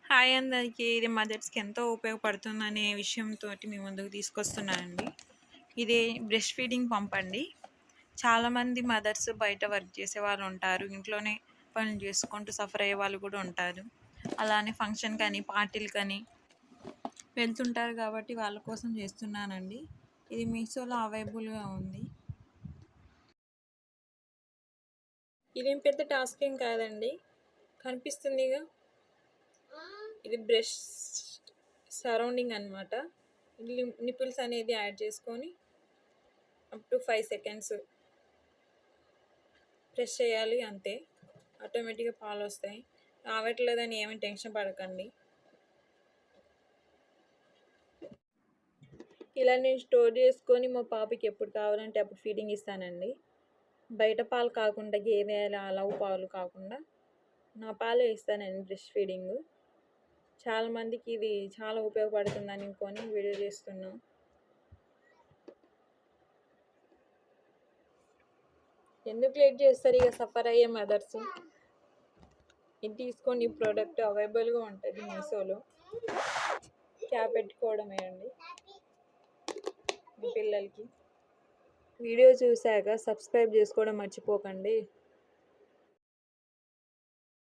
Hi అందరికీ. ఇది మదర్స్‌కి ఎంతో ఉపయోగపడుతుందనే విషయంతోటి మీ ముందుకు తీసుకొస్తున్నానండి. ఇది బ్రెస్ట్ ఫీడింగ్ పంప్ అండి. చాలామంది మదర్స్ బయట వర్క్ చేసేవాళ్ళు ఉంటారు. ఇంట్లోనే పనులు చేసుకుంటూ సఫర్ అయ్యే వాళ్ళు కూడా ఉంటారు. అలానే ఫంక్షన్ కానీ, పార్టీలకని వెళ్తుంటారు కాబట్టి వాళ్ళ కోసం చేస్తున్నానండి. ఇది మీషోలో అవైలబుల్‌గా ఉంది. ఇదేం పెద్ద టాస్క్ ఏం కాదండి. కనిపిస్తుందిగా, ఇది బ్రెస్ట్ సరౌండింగ్ అనమాట. నిపుల్స్ అనేది యాడ్ చేసుకొని అప్ టు 5 సెకండ్స్ ప్రెస్ చేయాలి, అంతే. ఆటోమేటిక్గా పాలు వస్తాయి. రావట్లేదని ఏమీ టెన్షన్ పడకండి. ఇలా నేను స్టోర్ చేసుకొని మా పాపకి ఎప్పుడు కావాలంటే అప్పుడు ఫీడింగ్ ఇస్తానండి. బయట పాలు కాకుండా, గేదె ఆవు పాలు కాకుండా నా పాలే ఇస్తానండి బ్రెస్ట్ ఫీడింగ్. చాలామందికి ఇది చాలా ఉపయోగపడుతుందని అనుకొని వీడియో చేస్తున్నాం. ఎందుకు లేట్ చేస్తారు ఇక సఫర్ అయ్యే మదర్స్? ఇది తీసుకోండి. ఈ ప్రోడక్ట్ అవైలబుల్గా ఉంటుంది మీషోలో. క్యాప్ పెట్టుకోవడమే అండి మీ పిల్లలకి. వీడియో చూశాక సబ్స్క్రైబ్ చేసుకోవడం మర్చిపోకండి.